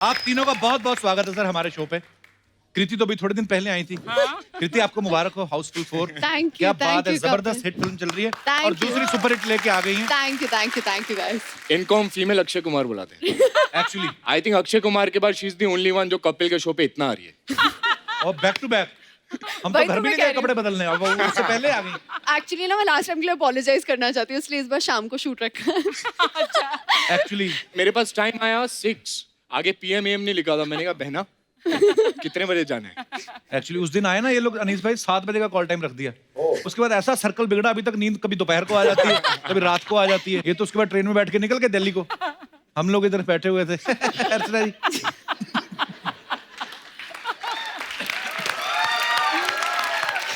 आप तीनों का बहुत बहुत स्वागत है सर हमारे शो पे। कृति तो भी थोड़े दिन पहले आई थी। कृति आपको मुबारक हो हाउसफुल 4। Thank you, क्या thank बात है, you, जबरदस्त Kapil. हिट फिल्म चल रही है Thank और you. दूसरी सुपर हिट लेके आ गई हैं। Thank you guys. इनको हम फीमेल अक्षय कुमार बुलाते हैं। Actually I think Akshay Kumar के बाद she is the only one जो कपिल के शो पे इतना आ रही है। और बैक टू बैक हम तो वही घर तो भी मैं नहीं गए कह रही कपड़े बदलने, अब वो उससे पहले आ गई। एक्चुअली ना मैं लास्ट टाइम के लिए अपोलोजाइज करना चाहती हूँ, इसलिए इस बार शाम को शूट रखा है. एक्चुअली मेरे पास टाइम आया 6, आगे PM AM नहीं लिखा था। मैंने कहा बहना कितने बजे जाना है? एक्चुअली उस दिन आए ना ये लोग, अनीस भाई 7 बजे का कॉल टाइम रख दिया। उसके बाद ऐसा सर्कल बिगड़ा, अभी तक नींद कभी दोपहर को आ जाती है कभी रात को आ जाती है। ये तो उसके बाद ट्रेन में बैठ के निकल गए दिल्ली को, हम लोग इधर बैठे हुए थे। अर्चना जी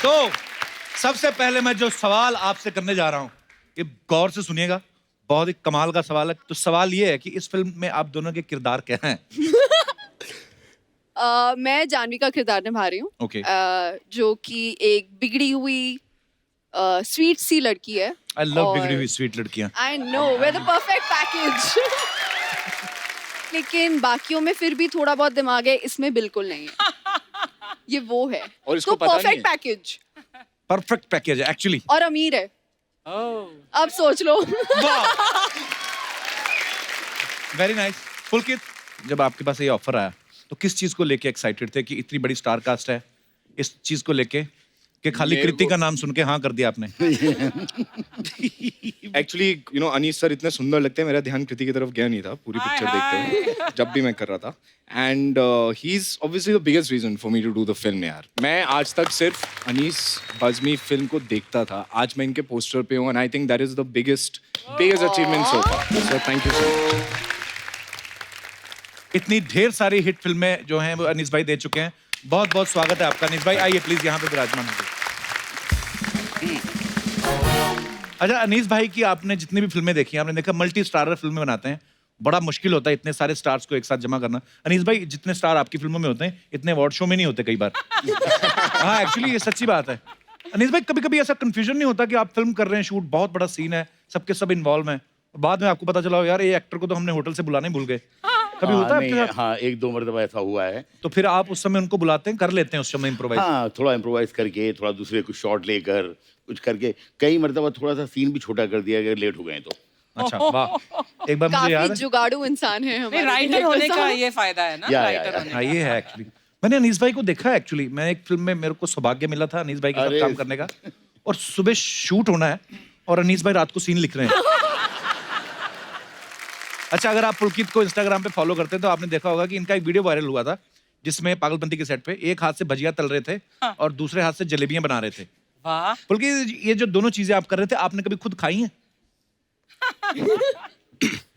तो सबसे पहले मैं जो सवाल आपसे करने जा रहा हूं, ये गौर से सुनिएगा, बहुत ही कमाल का सवाल है। तो सवाल ये है कि इस फिल्म में आप दोनों के किरदार क्या हैं? मैं जानवी का किरदार निभा रही हूँ. Okay. जो कि एक बिगड़ी हुई स्वीट सी लड़की है. आई लव बिगड़ी हुई स्वीट लड़कियां। I know way the perfect package. लेकिन बाकियों में फिर भी थोड़ा बहुत दिमाग है, इसमें बिल्कुल नहीं है. ये वो है. और इसको तो पता नहीं परफेक्ट है. पैकेज. परफेक्ट पैकेज है एक्चुअली। और अमीर है. अब सोच लो. Very nice. पुलकित, जब आपके पास ये ऑफर आया तो किस चीज को लेके एक्साइटेड थे कि इतनी बड़ी स्टार कास्ट है, इस चीज को लेके कि खाली मेरे कृति को- का नाम सुन के हाँ कर दिया आपने? Actually you know Anees sir इतने सुंदर लगते हैं, मेरा ध्यान कृति की तरफ गया नहीं था पूरी पिक्चर देखते हुए जब भी मैं कर रहा था. And he is obviously the biggest reason for me to do the film. यार मैं आज तक सिर्फ अनीस बज़मी फिल्म को देखता था, आज मैं इनके पोस्टर पे हूँ and I think that is the biggest achievement so far. So thank you so much. इतनी ढेर सारी हिट फिल्में जो हैं वो अनीस भाई दे चुके हैं। बहुत बहुत स्वागत है आपका अनीस भाई, आइए प्लीज यहाँ पे विराजमान होइए। अच्छा अनीस भाई की आपने जितनी भी फिल्में देखी हैं, आपने देखा मल्टी स्टारर फिल्में बनाते हैं, बड़ा मुश्किल होता है इतने सारे स्टार्स को एक साथ जमा करना। अनीस भाई जितने स्टार आपकी फिल्मों में होते हैं इतने अवार्ड शो में नहीं होते कई बार। हाँ एक्चुअली ये सच्ची बात है। अनीस भाई कभी कभी ऐसा कंफ्यूजन नहीं होता कि आप फिल्म कर रहे हैं, शूट बहुत बड़ा सीन है, सबके सब इन्वॉल्व हैं, बाद में आपको पता चला हो यार ये एक्टर को तो हमने होटल से बुलाने भूल गए? कभी होता है आपके साथ? हाँ, 1-2 मरतबा ऐसा हुआ है. तो फिर आप उस समय उनको बुलाते हैं, कर लेते हैं उस समय इम्प्रोवाइज? हाँ, थोड़ा इम्प्रोवाइज करके, थोड़ा दूसरे कुछ शॉट लेकर, कुछ करके, कई मरतबा थोड़ा सा सीन भी छोटा कर दिया अगर लेट हो गए तो. अच्छा वाह। एक बार मुझे काफी याद है, जुगाड़ू इंसान है हमारे राइटर director होने का साहब. ये फायदा है ना. या, राइटर या. होने हाँ का. ये है एक्चुअली। मैंने अनीस भाई को देखा है एक्चुअली, मैं एक फिल्म में मेरे को सौभाग्य मिला था अनीस भाई के साथ अरे। काम करने का, और सुबह शूट होना है और अनीस भाई रात को सीन लिख रहे हैं। अच्छा अगर आप पुलकित को इंस्टाग्राम पे फॉलो करते हैं तो आपने देखा होगा कि इनका एक वीडियो वायरल हुआ था जिसमें पागलपंती के सेट पे एक हाथ से भजिया तल रहे थे और दूसरे हाथ से जलेबियां बना रहे थे। वाह. पुलकित ये जो दोनों चीजें आप कर रहे थे आपने कभी खुद खाई हैं?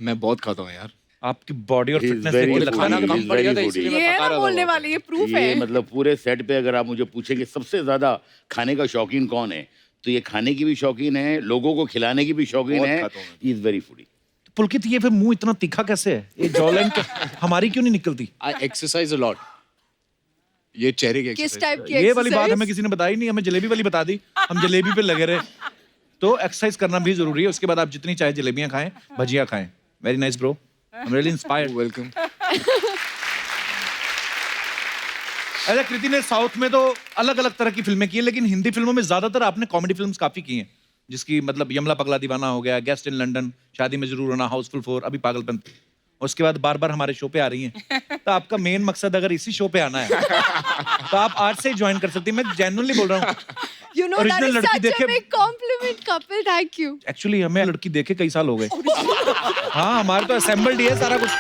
मैं बहुत खाता हूँ यार. आपकी बॉडी और He is फिटनेस very देख के foodie. लगता है ना खाना कभी? कम पड़ गया था Very इसलिए foodie. मैं ये पका ना रहा बोलने था. वाले, ये प्रूफ ये है. मतलब पूरे सेट पे अगर आप मुझे पूछेंगे सबसे ज्यादा खाने का शौकीन कौन है, तो ये खाने की भी शौकीन है, लोगों को खिलाने की भी शौकीन बहुत है. खाता हूँ मैं. He is very foodie. Pulkit ये फिर मुंह इतना तीखा कैसे है? ये जॉलाइन हमारी क्यों नहीं निकलती? आई एक्सरसाइज अ लॉट. ये चेहरे की किस एक्सरसाइज. टाइप की ये वाली बात exercise? हमें किसी ने बताई नहीं, हमें जलेबी वाली बता दी, हम जलेबी पे लगे रहे। तो एक्सरसाइज करना भी जरूरी है, उसके बाद आप जितनी चाहे जलेबियां खाएं, भजिया खाएं। Very nice bro, I am really inspired. Welcome. अच्छा कृति ने साउथ में तो अलग अलग तरह की फिल्में की हैं, लेकिन हिंदी फिल्मों में ज्यादातर आपने कॉमेडी फिल्म्स काफी की हैं, जिसकी मतलब यमला पगला दीवाना हो गया, गेस्ट इन लंदन, शादी में जरूर होना, हाउसफुल 4, अभी पागलपन। उसके बाद बार बार हमारे शो पे आ रही हैं। तो आपका मेन मकसद अगर इसी शो पे आना है तो आप आज से ही ज्वाइन कर सकती हैं। मैं जेन्युइनली बोल रहा हूँ। You know that Original is लड़की such a देखे- big compliment, Kapil. Thank you. Actually हमें लड़की देखे कई साल हो गए। हाँ हमारे तो असेंबल्ड ही है सारा कुछ।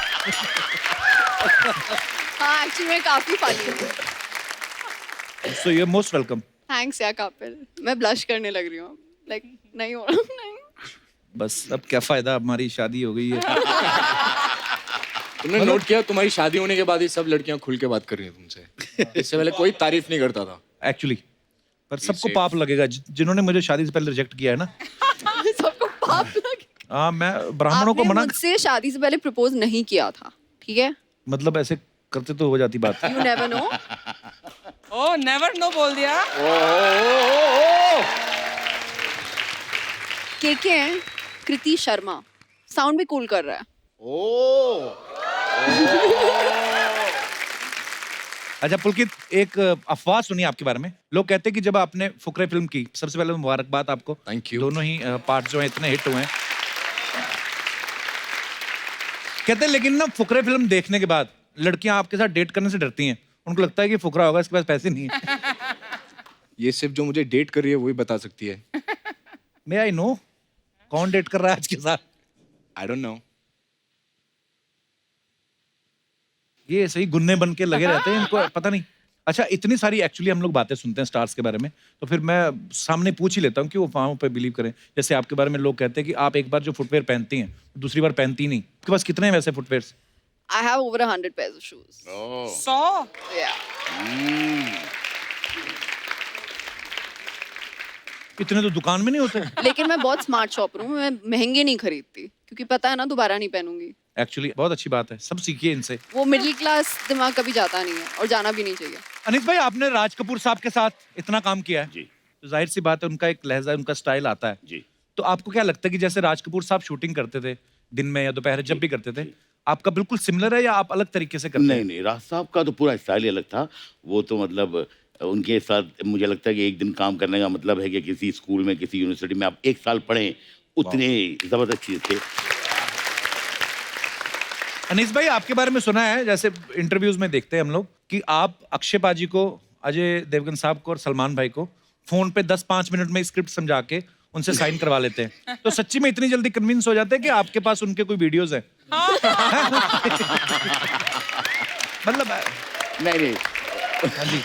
हाँ, actually मैं काफी funny हूँ. So you are most welcome. Thanks यार Kapil. मैं blush करने लग रही हूँ. Like नहीं हो रहा, नहीं. बस अब क्या फायदा, हमारी शादी हो गई है। तुमने नोट किया तुम्हारी शादी होने के बाद ही सब लड़कियां खुल के बात कर रही हैं तुमसे. इससे पहले कोई तारीफ नहीं करता था. एक्चुअली पर सबको safe. पाप लगेगा जिन्होंने मुझे शादी से पहले रिजेक्ट किया है ना। सबको पाप लगे. हाँ मैं ब्राह्मणों को आपने मना, मुझसे शादी से पहले प्रपोज नहीं किया था, ठीक है? मतलब ऐसे करते तो हो जाती बात। You never know. Oh never know बोल दिया. के हैं कृति शर्मा. साउंड भी कूल कर रहा है. ओ अच्छा पुलकित, एक अफवाह सुनी आपके बारे में। लोग कहते हैं कि जब आपने फुकरे फिल्म की, सबसे पहले मुबारकबाद आपको। Thank you. दोनों ही पार्ट जो हैं इतने हिट हुए हैं। कहते हैं लेकिन ना फुकरे फिल्म देखने के बाद लड़कियां आपके साथ डेट करने से डरती हैं। उनको लगता है कि फुकरा होगा, इसके पास पैसे नहीं है। ये सिर्फ जो मुझे डेट कर रही है वही बता सकती है। मे आई नो कौन डेट कर रहा है आज के साथ? I don't know. ये सही गुन्ने बन के लगे रहते हैं, इनको पता नहीं। अच्छा, इतनी सारी एक्चुअली हम लोग बातें सुनते हैं स्टार्स के बारे में, तो फिर मैं सामने पूछ ही लेता हूँ कि वो अफवाहों पे बिलीव करें। जैसे आपके बारे में लोग कहते हैं कि आप एक बार जो फुटवेयर पहनती हैं दूसरी बार पहनती नहीं। आपके पास कितने हैं वैसे footwears? I have over 100 pairs of shoes. So Yeah. इतने तो दुकान में नहीं होते। लेकिन मैं बहुत स्मार्ट शॉपर हूँ, मैं महंगे नहीं खरीदती क्योंकि पता है ना दोबारा नहीं पहनूंगी। एक्चुअली बहुत अच्छी बात है, सब सीखिए इनसे। वो मिडिल क्लास दिमाग कभी जाता नहीं है और जाना भी नहीं चाहिए। अनिस भाई, आपने राज कपूर साहब के साथ इतना काम किया है, जी तो जाहिर सी बात है उनका एक लहजा, उनका स्टाइल आता है। जी। तो आपको क्या लगता है कि जैसे राज कपूर साहब शूटिंग करते थे दिन में या दोपहर जब भी करते थे, आपका बिल्कुल सिमिलर है या आप अलग तरीके से करते नहीं हैं? नहीं, राज साहब का तो पूरा स्टाइल ही अलग था। वो तो मतलब उनके साथ मुझे लगता है कि एक दिन काम करने का मतलब है कि किसी स्कूल में, किसी यूनिवर्सिटी में आप एक साल पढ़ें, उतने जबरदस्त चीज थे। अनीस भाई, आपके बारे में सुना है, जैसे इंटरव्यूज में देखते हैं हम लोग, कि आप अक्षय पाजी को, अजय देवगन साहब को और सलमान भाई को फोन पे 10-5 मिनट में स्क्रिप्ट समझा के उनसे साइन करवा लेते हैं। तो सच्ची में इतनी जल्दी कन्विंस हो जाते हैं कि आपके पास उनके कोई वीडियोस हैं? मतलब नहीं नहीं, हाँ जी।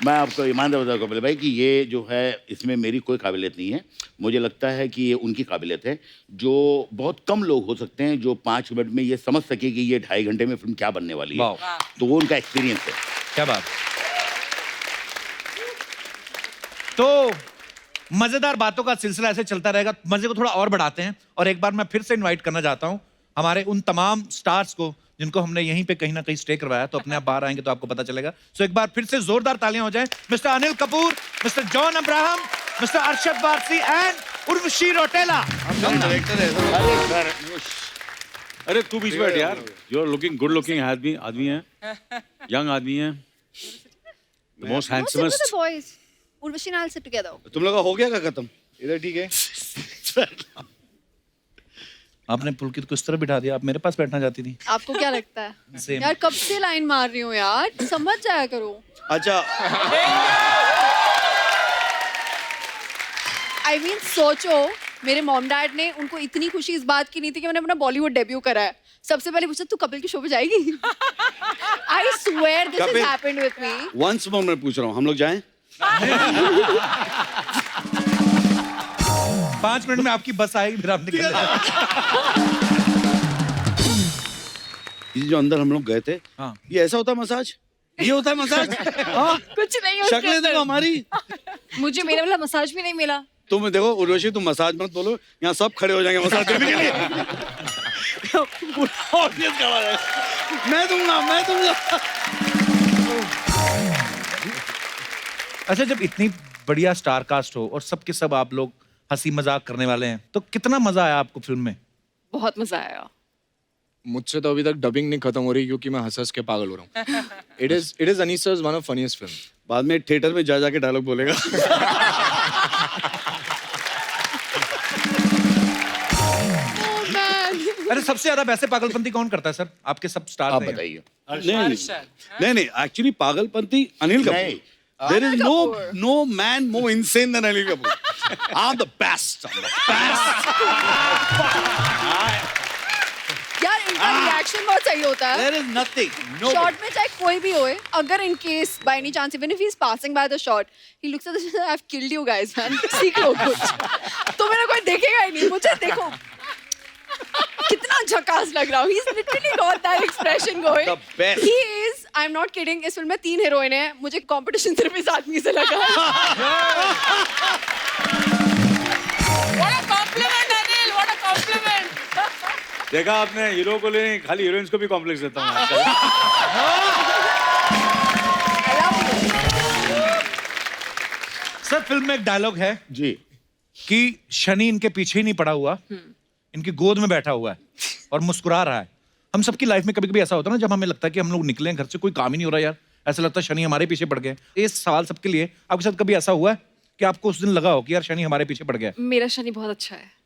मैं आपको ईमानदार बताऊँ कपिल भाई कि ये जो है इसमें मेरी कोई काबिलियत नहीं है। मुझे लगता है कि ये उनकी काबिलियत है, जो बहुत कम लोग हो सकते हैं जो 5 मिनट में ये समझ सके कि ये 2.5 घंटे में फिल्म क्या बनने वाली है। वाह। तो वो उनका एक्सपीरियंस है। क्या बात। तो मजेदार बातों का सिलसिला ऐसे चलता रहेगा, मजे को थोड़ा और बढ़ाते हैं और एक बार मैं फिर से इनवाइट करना चाहता हूं हमारे उन तमाम स्टार्स को जिनको हमने यहीं पे कहीं ना कहीं स्टे करवाया। तो अपने आप बाहर आएंगे तो आपको पता चलेगा। सो एक बार फिर से जोरदार तालियां हो जाएं। Mister Anil Kapoor, mister John Abraham, mister Arshad Warsi and Urvashi Rautela. Director है सर। अरे सर, अरे तू बीच बैठ यार। You are looking good looking आदमी है, यंग आदमी है, the most handsomest. boys. Urvashi and I'll sit together. तुम लोग का हो गया क्या खत्म? इधर ठीक है। आपने पुलकित को इस तरह बिठा दिया, आप मेरे पास बैठना चाहती थी। आपको क्या लगता है? Same. यार कब से लाइन मार रही हूँ यार, समझ जाया करो। अच्छा, I mean, सोचो, मेरे मॉम डैड ने उनको इतनी खुशी इस बात की नहीं थी कि मैंने अपना बॉलीवुड डेब्यू करा है। सबसे पहले पूछा तू कपिल के शो पे जाएगी? I swear this has Kapil. happened with me. Once more मैं पूछ रहा हूँ, हम लोग जाएं? 5 मिनट में आपकी बस आएगी, फिर आप निकल जाएंगे। ये जो अंदर हम लोग गए थे, हाँ। ये ऐसा होता है मसाज? ये होता है मसाज? हाँ? कुछ नहीं उसके शक्लें देखो अंदर। हमारी। मुझे मेरा वाला मसाज भी नहीं मिला। तुम देखो उर्वशी, तुम मसाज मत बोलो, यहाँ सब खड़े हो जाएंगे मसाज देने के लिए। पूरा ऑडियंस खड़ा है। मैं दूंगा। अच्छा, जब इतनी बढ़िया स्टार कास्ट हो और सबके सब आप लोग हंसी मजाक करने वाले हैं, तो कितना मजा आया आपको फिल्म में? बहुत मजा आया। मुझसे तो अभी तक डबिंग नहीं खत्म हो रही क्योंकि मैं हंस के पागल हो रहा हूँ। It is Anees one of funniest film. बाद में थिएटर में जा के डायलॉग बोलेगा। अरे सबसे ज्यादा वैसे पागलपंती कौन करता है सर? आपके सब स्टार आप बताइए। नहीं, एक्चुअली पागलपंती अनिल नहीं। Kapoor. There is Kapoor. no man more insane than Anil Kapoor. I'm the best. यार इनका रिएक्शन बहुत सही होता है। There is nothing. No. Shot में चाहे कोई भी होए, अगर in case by any chance even if he is passing by the shot, he looks at I have killed you guys man, सीख लो कुछ। तो मेरा कोई देखेगा ही नहीं, मुझे देखो कितना झकास लग रहा हूँ। He's literally got that expression going. The best. He is, I'm not kidding, इस फिल्म में 3 हीरोइन हैं, मुझे कंपटीशन सिर्फ इस आदमी से लगा। What a compliment, Anil. What a compliment. देखा आपने, हीरो को ले खाली हीरोइंस को भी कॉम्प्लेक्स देता हूँ। सर, फिल्म में एक डायलॉग है जी। कि शनि इनके पीछे ही नहीं पड़ा हुआ, इनकी गोद में बैठा हुआ है और मुस्कुरा रहा है। हम सबकी लाइफ में कभी कभी ऐसा होता है ना, जब हमें लगता है कि हम लोग निकले हैं घर से, कोई काम ही नहीं हो रहा यार, ऐसा लगता है शनि हमारे पीछे पड़ गए। ये सवाल सबके लिए, आपके साथ कभी ऐसा हुआ है कि आपको उस दिन लगा हो कि यार शनि हमारे पीछे पड़ गया? मेरा शनि बहुत अच्छा है।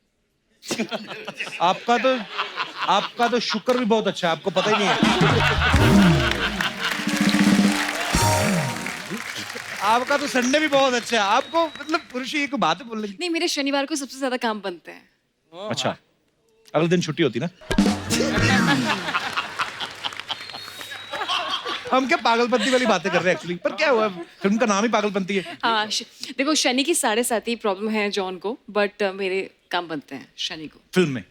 आपका तो शुक्र भी बहुत अच्छा है, आपको पता ही नहीं है। आपका तो संडे भी बहुत अच्छा है, आपको मतलब पुरुष एक बात है बोलने की। नहीं, मेरे शनिवार को सबसे ज्यादा काम बनते हैं। अच्छा, अगले दिन छुट्टी होती ना? हम क्या पागलपंती वाली बातें कर रहे हैं एक्चुअली, पर क्या हुआ, फिल्म का नाम ही पागलपंती है। हाँ, देखो शनि की 7.5 प्रॉब्लम है जॉन को, बट मेरे काम बनते हैं शनि को। फिल्म में,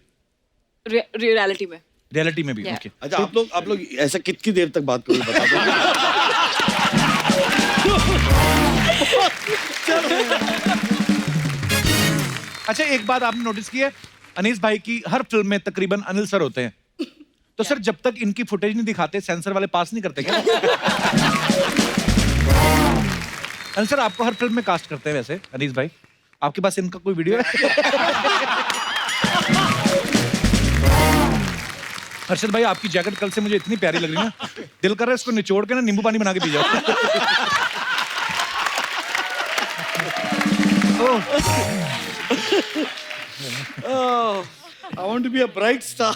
रियलिटी में, रियलिटी में भी। Yeah. ओके। अच्छा, आप लोग ऐसा कितनी देर तक बात करोगे बता दो। अच्छा, एक बात आपने नोटिस की है, अनीस भाई की हर फिल्म में तकरीबन अनिल सर होते हैं, तो सर जब तक इनकी फुटेज नहीं दिखाते सेंसर वाले पास नहीं करते क्या? अनिल सर आपको हर फिल्म में कास्ट करते हैं वैसे, अनीस भाई आपके पास इनका कोई वीडियो है? हर्षद भाई आपकी जैकेट कल से मुझे इतनी प्यारी लग रही है ना, दिल कर रहा है इसको निचोड़ के ना नींबू पानी बना के पी जाओ। I want to be a bright star.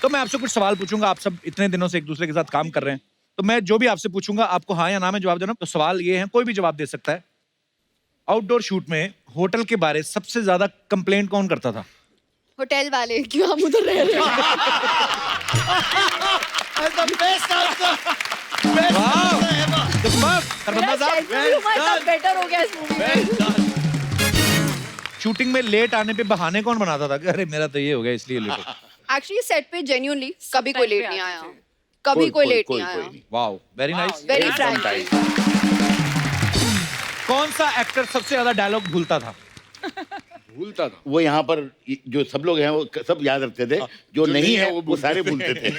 तो मैं आपसे कुछ सवाल पूछूंगा, आप सब इतने दिनों से एक दूसरे के साथ काम कर रहे हैं, तो मैं जो भी आपसे पूछूंगा आपको हाँ या ना में जवाब देना। तो सवाल ये है, कोई भी जवाब दे सकता है। आउटडोर शूट में होटल के बारे सबसे ज्यादा कंप्लेंट कौन करता था? होटल वाले, क्यों हम उधर रह रहे हैं? बेटर हो गया इस मूवी में। शूटिंग में लेट आने पे बहाने कौन बनाता था कि अरे मेरा तो ये हो गया इसलिए लेट हो? एक्चुअली सेट पे जेन्युइनली कभी कोई लेट नहीं आया, कभी कोई लेट नहीं आया। Wow, very nice. Very frankly. कौन सा एक्टर सबसे ज्यादा डायलॉग भूलता था? भूलता था। वो यहाँ पर जो सब लोग हैं वो सब याद रखते थे, जो नहीं है वो सारे भूलते थे।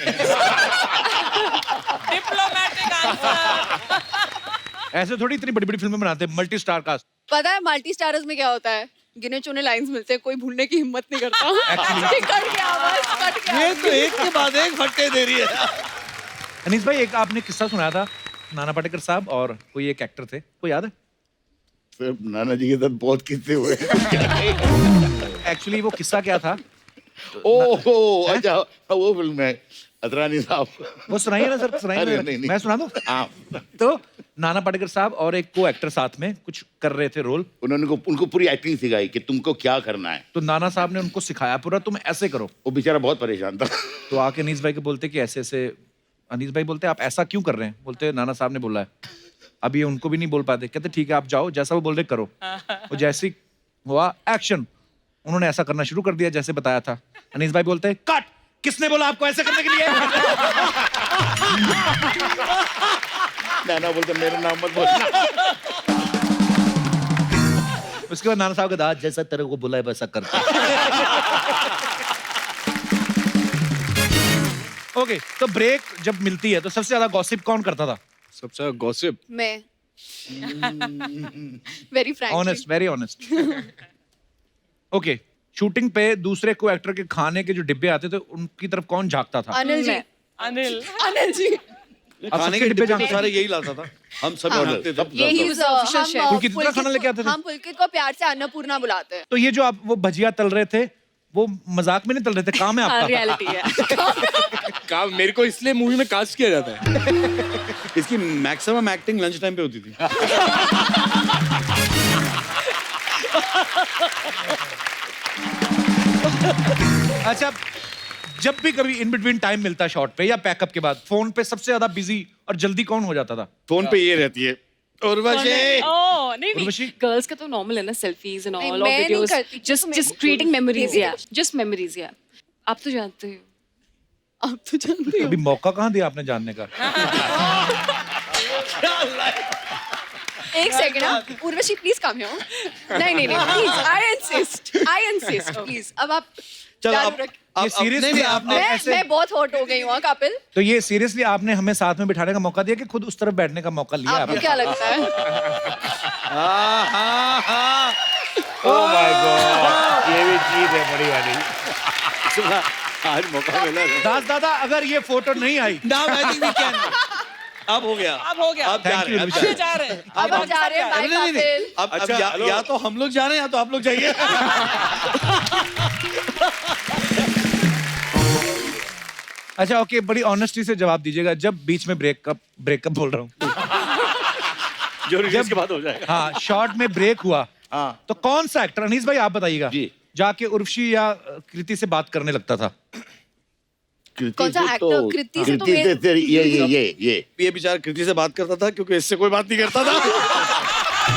Diplomatic answer. ऐसे थोड़ी इतनी बड़ी बड़ी फिल्में बनाते हैं, मल्टी स्टार कास्ट। पता है मल्टी स्टारर्स में क्या होता है? गिने चुने लाइंस मिलते हैं, कोई भूलने की हिम्मत नहीं करता। Actually- कट गया बस, कट गया। ये तो एक के बाद एक फट्टे दे रही है। अनीस भाई एक आपने किस्सा सुनाया था, नाना पाटेकर साहब और कोई एक एक्टर थे, कोई याद है? सिर्फ नाना जी के साथ बहुत किस्से हुए। एक्चुअली वो किस्सा क्या था? ओहो, अच्छा वो फिल्म है अतरानी साहब। वो सुनाइए ना सर, सुनाइए अरे ना। नहीं, नहीं। मैं सुना दूं? हाँ, तो नाना पाटेकर साहब और एक को एक्टर साथ में कुछ कर रहे थे रोल, उनको पूरी एक्टिंग सिखाई कि तुमको क्या करना है। तो नाना साहब ने उनको सिखाया पूरा, तुम ऐसे करो। वो बेचारा बहुत परेशान था। तो आके अनीस भाई को बोलते कि ऐसे ऐसे, अनीस भाई बोलते आप ऐसा क्यों कर रहे हैं? बोलते नाना साहब ने बोला है। अब ये उनको भी नहीं बोल पाते, कहते ठीक है आप जाओ, जैसा वो बोल रहे करो। वो जैसे ही हुआ एक्शन, उन्होंने ऐसा करना शुरू कर दिया जैसे बताया था। अनीस भाई बोलते कट, किसने बोला आपको ऐसे करने के लिए? नाना बोलते मेरा नाम मत बोलना। उसके बाद नाना साहब का जैसा तेरे को बोला है वैसा करते। ओके, तो ब्रेक जब मिलती है तो सबसे ज्यादा गॉसिप कौन करता था? सबसे गॉसिप मैं। Very frankly. Honest, very honest. Okay, shooting पे दूसरे को एक्टर के खाने के जो डिब्बे आते थे उनकी तरफ कौन झांकता था? अनिल जी। अनिल। अनिल जी। अब खाने सबके के डिब्बे डिब्बे झांकते तो सारे यही लाता था, हम सब जानते थे। सब ये ही He's the official chef. पुलकित कितना खाना लेके आते थे? हम पुलकित को प्यार से अन्नपूर्णा बुलाते हैं। तो ये जो आप वो भजिया तल रहे थे, वो मजाक में नहीं तल रहे थे, काम है हाँ, आपका? रियलिटी है। काम मेरे को इसलिए मूवी में कास्ट किया जाता है। इसकी मैक्सिमम एक्टिंग लंच टाइम पे होती थी। अच्छा, जब भी कभी इन बिटवीन टाइम मिलता शॉट पे या पैकअप के बाद, फोन पे सबसे ज्यादा बिजी और जल्दी कौन हो जाता था? फोन पे ये रहती है उर्वशी। ओह, नहीं उर्वशी? गर्ल्स का तो नॉर्मल है ना, सेल्फीज एंड नहीं, ऑल मैं और नहीं वीडियोस, करती, जस्ट तो जस्ट मैं- क्रिएटिंग मेमोरीज ये- या जस्ट मेमोरीज या। आप तो जानते हो, आप तो जानते हो। अभी मौका कहाँ दिया आपने जानने का? एक second, Urvashi please come here. नहीं नहीं नहीं, प्लीज, आई इंसिस्ट प्लीज। अब आप चलो चालू अब रख- ये सीरियसली आपने ऐसे, मैं बहुत हॉट हो गई हूँ कपिल। तो ये सीरियसली आपने हमें साथ में बिठाने का मौका दिया कि खुद उस तरफ बैठने का मौका लिया आपको आपने? क्या लगता है? ओह माय गॉड, ये भी चीज है बड़ी वाली। आज मौका मिला। दास दादा, अगर ये फोटो नहीं आई Now I think we can. अब हो गया अब हो गया। अब जा Thank रहे you, हैं अब Ruchi. जा अब जा रहे हैं। अब हम जा रहे हैं बाय नहीं, नहीं, नहीं, कपिल। अब अच्छा, या तो हम लोग जा रहे हैं या तो आप लोग जाइए अच्छा ओके, बड़ी ऑनेस्टी से जवाब दीजिएगा, जब बीच में ब्रेकअप बोल रहा हूँ, जो रिलीज के बाद हो जाएगा। हाँ शॉर्ट में ब्रेक हुआ, हाँ तो कौन सा एक्टर, अनीस भाई आप बताइएगा, जी। जाके उर्वशी या कृति से बात करने लगता था? कृति कौन सा से actor? कृति से तो कृति मेरे- से ये ये बेचारा कृति से बात करता था क्योंकि इससे कोई बात नहीं करता था